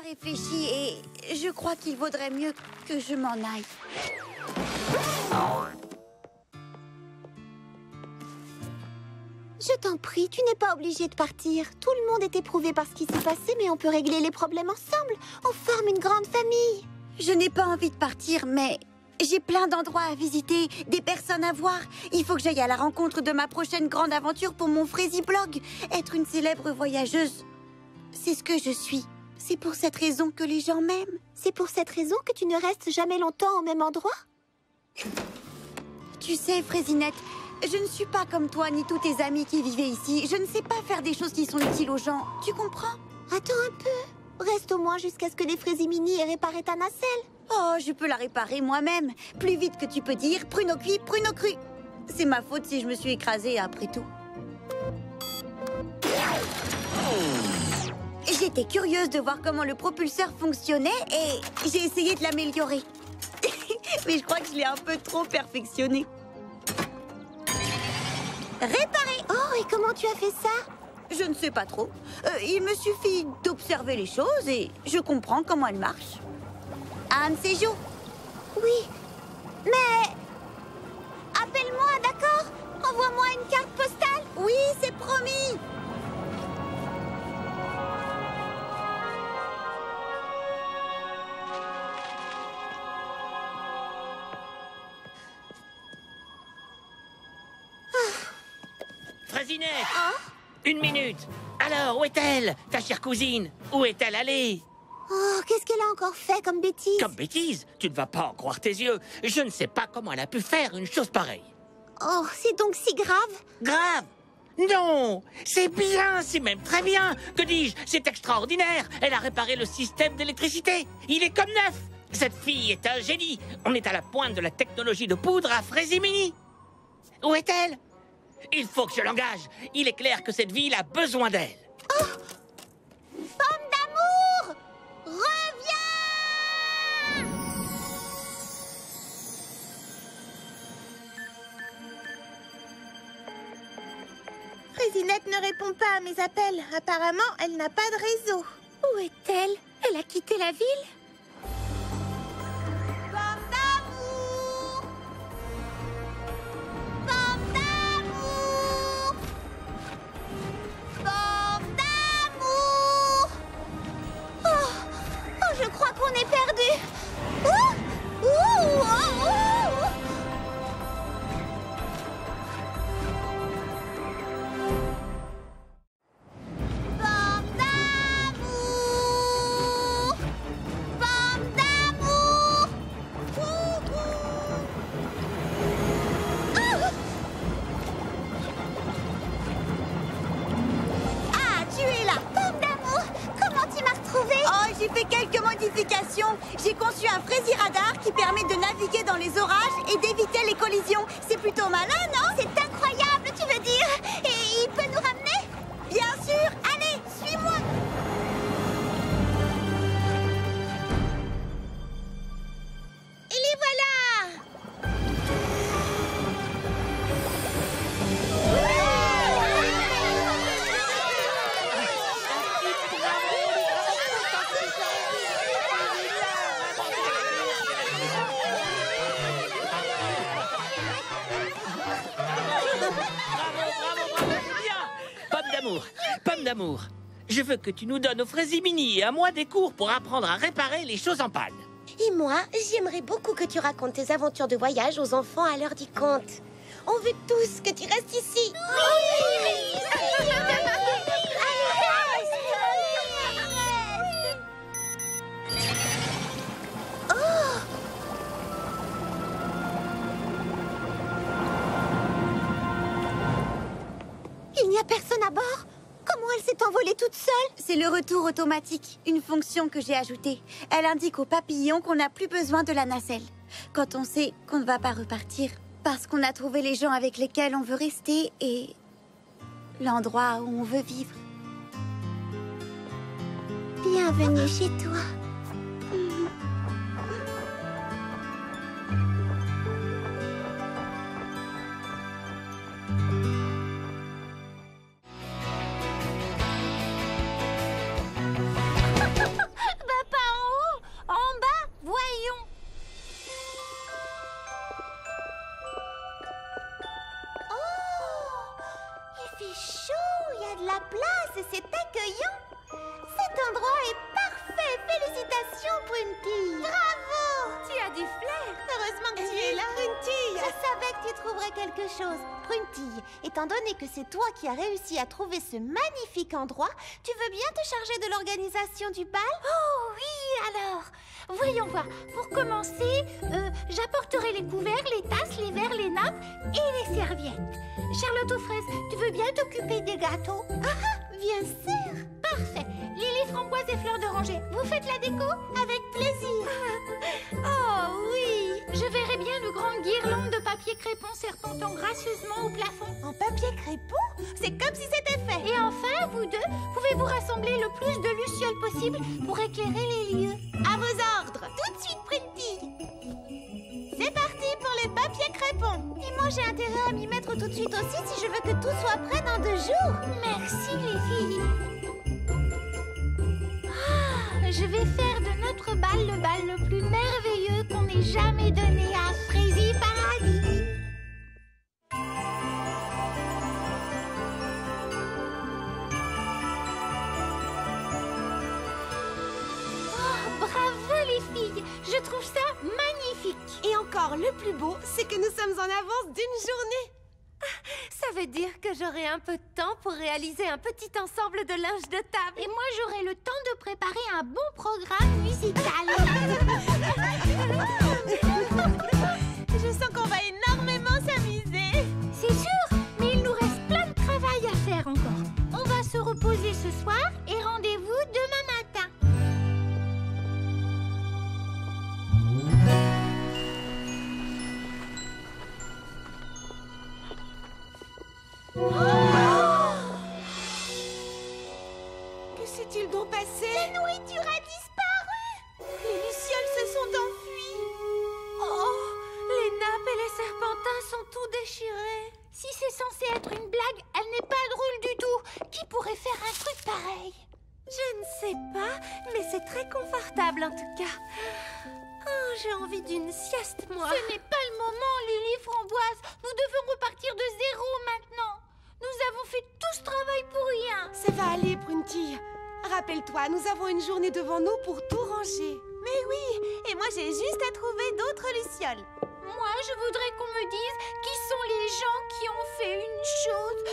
réfléchi et je crois qu'il vaudrait mieux que je m'en aille. Je t'en prie, tu n'es pas obligé de partir. Tout le monde est éprouvé par ce qui s'est passé, mais on peut régler les problèmes ensemble. On forme une grande famille. Je n'ai pas envie de partir, mais j'ai plein d'endroits à visiter, des personnes à voir. Il faut que j'aille à la rencontre de ma prochaine grande aventure pour mon Frazy-blog. Être une célèbre voyageuse, c'est ce que je suis. C'est pour cette raison que les gens m'aiment. C'est pour cette raison que tu ne restes jamais longtemps au même endroit? Tu sais, Fraisinette, je ne suis pas comme toi ni tous tes amis qui vivaient ici. Je ne sais pas faire des choses qui sont utiles aux gens. Tu comprends? Attends un peu. Reste au moins jusqu'à ce que les Fraisimini aient réparé ta nacelle. Oh, je peux la réparer moi-même. Plus vite que tu peux dire, pruneau cuit, pruneau cru. C'est ma faute si je me suis écrasée après tout. J'étais curieuse de voir comment le propulseur fonctionnait et j'ai essayé de l'améliorer. Mais je crois que je l'ai un peu trop perfectionné. Réparé! Oh, et comment tu as fait ça? Je ne sais pas trop. Il me suffit d'observer les choses et je comprends comment elles marchent. Un de ces jours. Oui, mais... Appelle-moi, d'accord? Envoie-moi une carte postale. Oui, c'est promis. Fraisinette! Une minute! Alors, où est-elle, ta chère cousine? Où est-elle allée? Oh, qu'est-ce qu'elle a encore fait comme bêtise? Comme bêtise? Tu ne vas pas en croire tes yeux. Je ne sais pas comment elle a pu faire une chose pareille. Oh, c'est donc si grave? Grave? Non! C'est bien, c'est même très bien! Que dis-je? C'est extraordinaire! Elle a réparé le système d'électricité! Il est comme neuf! Cette fille est un génie! On est à la pointe de la technologie de poudre à Frazy-mini! Où est-elle? Il faut que je l'engage! Il est clair que cette ville a besoin d'elle! Oh! Pomme d'amour! Reviens! Fraisinette ne répond pas à mes appels. Apparemment, elle n'a pas de réseau. Où est-elle? Elle a quitté la ville? Pomme d'amour! Pomme d'amour! Pomme d'amour! Oh! Oh, je crois qu'on est perdu! Oh! Ouh! Oh! Oh! Pomme d'amour! Pomme d'amour! Coucou! Ah, tu es là! Pomme d'amour! Comment tu m'as retrouvée? Oh, j'ai fait quelques modifications. J'ai conçu un Frazy radar qui permet de naviguer dans les orages et d'éviter les collisions. C'est plutôt malin, non? C'est incroyable, tu veux dire? Et il peut nous ramener? Bien sûr. Allez, suis-moi. Et les voilà! Bravo, c'est bien! Pomme d'amour, pomme d'amour. Je veux que tu nous donnes au Frazy-mini et à moi des cours pour apprendre à réparer les choses en panne. Et moi, j'aimerais beaucoup que tu racontes tes aventures de voyage aux enfants à l'heure du conte. On veut tous que tu restes ici. Il n'y a personne à bord? Comment elle s'est envolée toute seule? C'est le retour automatique, une fonction que j'ai ajoutée. Elle indique aux papillons qu'on n'a plus besoin de la nacelle. Quand on sait qu'on ne va pas repartir, parce qu'on a trouvé les gens avec lesquels on veut rester et l'endroit où on veut vivre. Bienvenue chez toi. chose. Pruntille, étant donné que c'est toi qui as réussi à trouver ce magnifique endroit, tu veux bien te charger de l'organisation du bal? Oh oui, alors, voyons voir. Pour commencer, j'apporterai les couverts, les tasses, les verres, les nappes et les serviettes. Charlotte aux fraises, tu veux bien t'occuper des gâteaux? Bien sûr. Parfait. Lily, framboise et fleurs d'oranger, vous faites la déco? Avec plaisir. Oh oui. Je verrai bien de grandes guirlandes de papier crépon serpentant gracieusement au plafond. En papier crépon? C'est comme si c'était fait. Et enfin, vous deux, pouvez-vous rassembler le plus de lucioles possible pour éclairer les lieux? À vos ordres. Tout de suite, Pruntille. C'est parti pour les papiers crépons. Et moi, j'ai intérêt à m'y mettre tout de suite aussi si je veux que tout soit prêt dans 2 jours. Merci les filles. Je vais faire de notre bal le bal le plus merveilleux qu'on ait jamais donné à Frézy Paradis. Oh, bravo les filles, je trouve ça magnifique. Et encore, le plus beau, c'est que nous sommes en avance d'une journée. Ça veut dire que j'aurai un peu de temps pour réaliser un petit ensemble de linge de table. Et moi, j'aurai le temps de préparer un bon programme musical. Je sens qu'on va énormément s'amuser. C'est sûr, mais il nous reste plein de travail à faire encore. On va se reposer ce soir et rendez-vous demain matin. Que s'est-il donc passé? La nourriture a disparu. Les lucioles se sont enfuies. Oh, les nappes et les serpentins sont tout déchirés. Si c'est censé être une blague, elle n'est pas drôle du tout. Qui pourrait faire un truc pareil? Je ne sais pas, mais c'est très confortable en tout cas. Oh, j'ai envie d'une sieste, moi. Ce n'est pas le moment, Lily Framboise. Nous devons repartir de zéro maintenant. Nous avons fait tout ce travail pour rien. Ça va aller, Pruntille. Rappelle-toi, nous avons une journée devant nous pour tout ranger. Mais oui, et moi j'ai juste à trouver d'autres lucioles. Moi, je voudrais qu'on me dise qui sont les gens qui ont fait une chose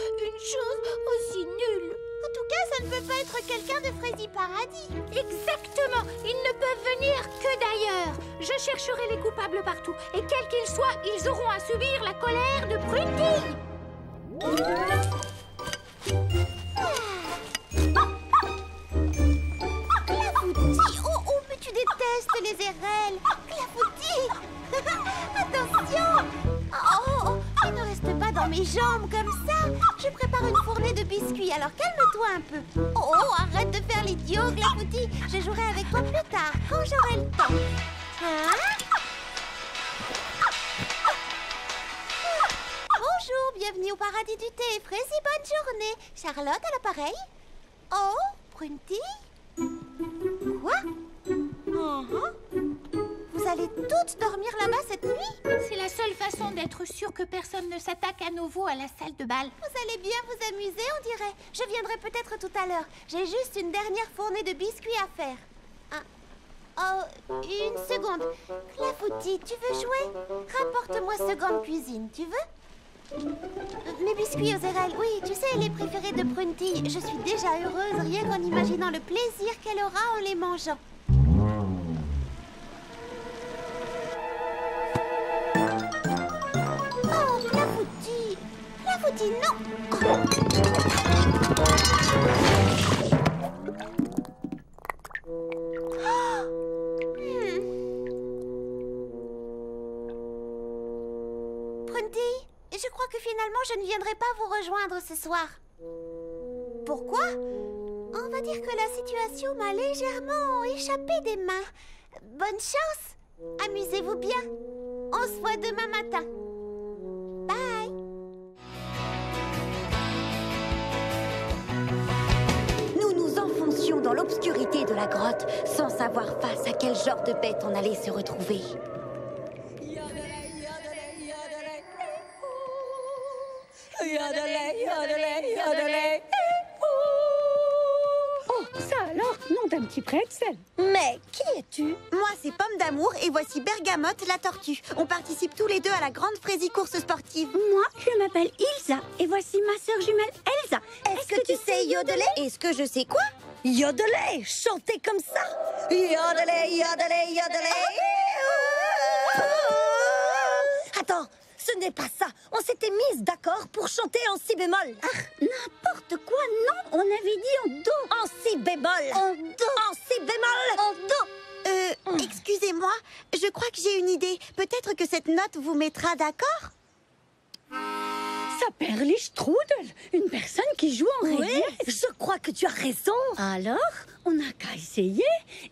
aussi nulle. En tout cas, ça ne peut pas être quelqu'un de Frézy Paradis. Exactement. Ils ne peuvent venir que d'ailleurs. Je chercherai les coupables partout. Et quels qu'ils soient, ils auront à subir la colère de Pruntille. Clafoutis, oh, mais tu détestes les érelles. Clafoutis. Attention. Oh, il ne reste pas dans mes jambes comme ça. Je prépare une fournée de biscuits, alors calme-toi un peu. Oh, arrête de faire l'idiot, Clafoutis. Je jouerai avec toi plus tard, quand j'aurai le temps. Hein? Bonjour, bienvenue au paradis du thé. Frézy, bonne journée. Charlotte à l'appareil. Oh, Pruntille. Quoi? Vous allez toutes dormir là-bas cette nuit? C'est la seule façon d'être sûr que personne ne s'attaque à nouveau à la salle de bal. Vous allez bien vous amuser, on dirait. Je viendrai peut-être tout à l'heure. J'ai juste une dernière fournée de biscuits à faire. Oh, une seconde. Clafoutis, tu veux jouer? Rapporte-moi ce gant de cuisine, tu veux? Mes biscuits aux érelles, oui, tu sais, les préférés de Pruntille. Je suis déjà heureuse rien qu'en imaginant le plaisir qu'elle aura en les mangeant. Oh, Clafoutis! Clafoutis, non! Pruntille, je crois que finalement je ne viendrai pas vous rejoindre ce soir. Pourquoi? On va dire que la situation m'a légèrement échappé des mains. Bonne chance! Amusez-vous bien. On se voit demain matin. Bye! Nous nous enfoncions dans l'obscurité de la grotte sans savoir face à quel genre de bête on allait se retrouver. Oh, ça alors, nom d'un petit pretzel. Mais qui es-tu? Moi, c'est Pomme d'Amour et voici Bergamote, la tortue. On participe tous les deux à la grande Frésie-course sportive. Moi, je m'appelle Ilsa et voici ma sœur jumelle Elsa. Est-ce que tu sais yodeler? Est-ce que je sais quoi? Yodeler, chanter comme ça. Yodeler, yodeler, yodeler. Attends, ce n'est pas ça. On s'était mises d'accord pour chanter en si bémol. N'importe quoi, non, on avait dit en do. En si bémol. En do. En si bémol. En do. Excusez-moi, je crois que j'ai une idée. Peut-être que cette note vous mettra d'accord? S'appelle Strudel, une personne qui joue en Oui, relief. je crois que tu as raison. Alors, on n'a qu'à essayer.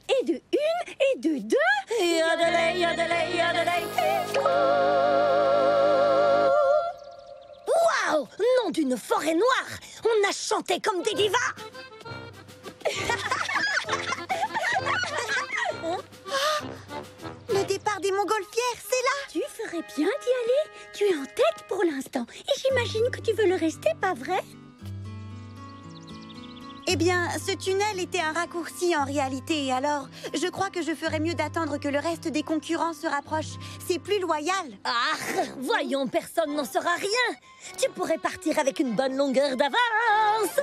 Et de une, et de deux. Yodeler, yodeler, yodeler. Waouh! Nom d'une forêt noire! On a chanté comme des divas! Le départ des montgolfières, c'est là! Tu ferais bien d'y aller. Tu es en tête pour l'instant. Et j'imagine que tu veux le rester, pas vrai? Eh bien, ce tunnel était un raccourci en réalité, alors je crois que je ferais mieux d'attendre que le reste des concurrents se rapproche. C'est plus loyal. Ah, voyons, personne n'en saura rien. Tu pourrais partir avec une bonne longueur d'avance.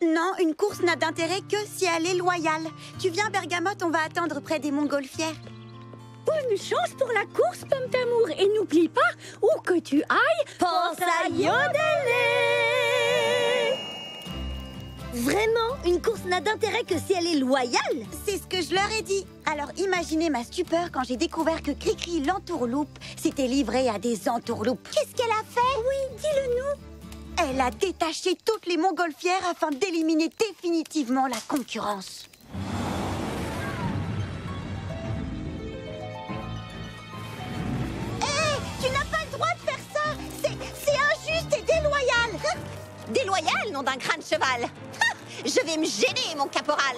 Non, une course n'a d'intérêt que si elle est loyale. Tu viens, Bergamote, on va attendre près des montgolfières. Bonne chance pour la course, Pomme d'amour. Et n'oublie pas, où que tu ailles, Pense à yodeler. Vraiment, une course n'a d'intérêt que si elle est loyale. C'est ce que je leur ai dit. Alors imaginez ma stupeur quand j'ai découvert que Cricri l'entourloupe s'était livrée à des entourloupes. Qu'est-ce qu'elle a fait? Oui, dis-le-nous. Elle a détaché toutes les montgolfières afin d'éliminer définitivement la concurrence. Hé, tu n'as pas le droit de faire ça. C'est injuste et déloyal. Déloyal, nom d'un crâne cheval. Je vais me gêner, mon caporal.